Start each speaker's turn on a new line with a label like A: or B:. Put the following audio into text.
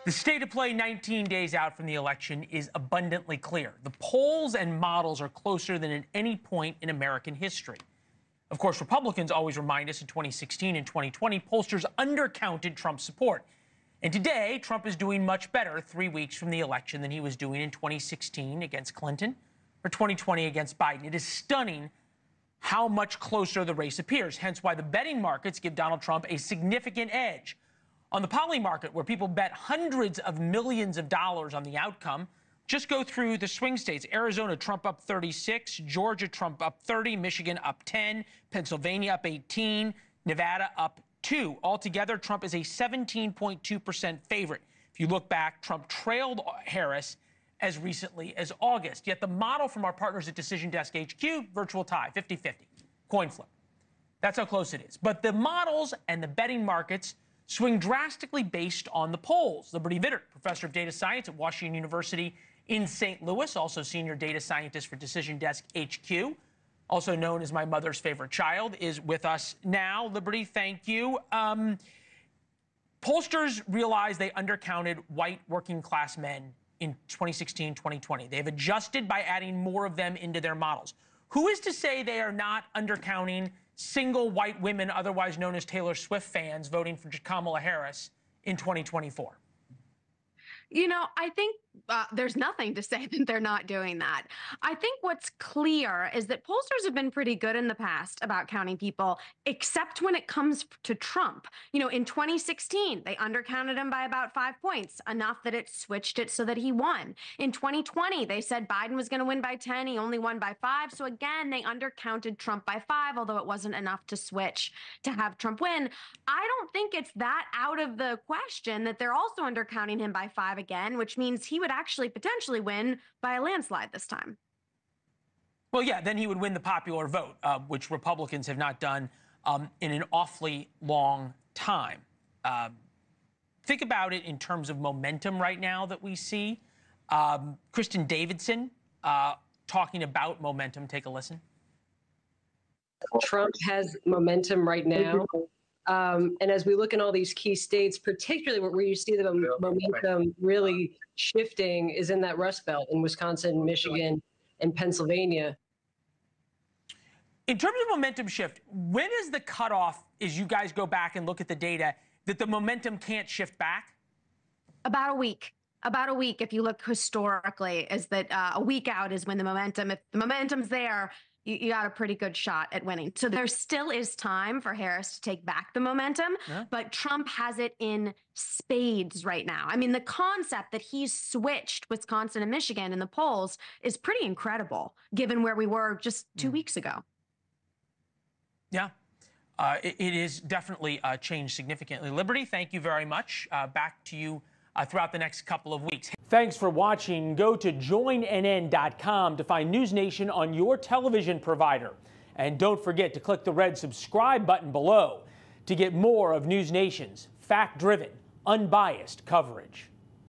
A: The state of play 19 days out from the election is abundantly clear. The polls and models are closer than at any point in American history. Of course, Republicans always remind us in 2016 and 2020, pollsters undercounted Trump's support. And today, Trump is doing much better 3 weeks from the election than he was doing in 2016 against Clinton or 2020 against Biden. It is stunning how much closer the race appears, hence why the betting markets give Donald Trump a significant edge. On the poly market, where people bet hundreds of millions of dollars on the outcome, just go through the swing states. Arizona, Trump up 36, Georgia, Trump up 30, Michigan up 10, Pennsylvania up 18, Nevada up 2. Altogether, Trump is a 17.2% favorite. If you look back, Trump trailed Harris as recently as August. Yet the model from our partners at Decision Desk HQ, virtual tie, 50-50, coin flip. That's how close it is. But the models and the betting markets swing drastically based on the polls. Liberty Vittert, professor of data science at Washington University in St. Louis, also senior data scientist for Decision Desk HQ, also known as my mother's favorite child, is with us now. Liberty, thank you. Pollsters realized they undercounted white working class men in 2016, 2020. They've adjusted by adding more of them into their models. Who is to say they are not undercounting single white women, otherwise known as Taylor Swift fans, voting for Kamala Harris in 2024?
B: You know, I think there's nothing to say that they're not doing that. I think what's clear is that pollsters have been pretty good in the past about counting people, except when it comes to Trump. You know, in 2016, they undercounted him by about 5 points, enough that it switched it so that he won. In 2020, they said Biden was going to win by 10. He only won by 5. So again, they undercounted Trump by 5, although it wasn't enough to switch to have Trump win. I don't think it's that out of the question that they're also undercounting him by 5 again, which means he would actually potentially win by a landslide this time.
A: Well, yeah, then he would win the popular vote, which Republicans have not done in an awfully long time. Think about it in terms of momentum right now that we see. Kristen Davidson talking about momentum. Take a listen.
C: Trump has momentum right now. And as we look in all these key states, particularly where you see the momentum really shifting is in that Rust Belt in Wisconsin, Michigan, and Pennsylvania.
A: In terms of momentum shift, when is the cutoff, as you guys go back and look at the data, that the momentum can't shift back?
B: About a week. About a week, if you look historically, is that a week out is when the momentum, if the momentum's there, you got a pretty good shot at winning. So there still is time for Harris to take back the momentum, but Trump has it in spades right now. I mean, the concept that he's switched Wisconsin and Michigan in the polls is pretty incredible, given where we were just 2 weeks ago.
A: Yeah, it is definitely changed significantly. Liberty, thank you very much. Back to you throughout the next couple of weeks. Thanks for watching. Go to joinnn.com to find NewsNation on your television provider. And don't forget to click the red subscribe button below to get more of NewsNation's fact-driven, unbiased coverage.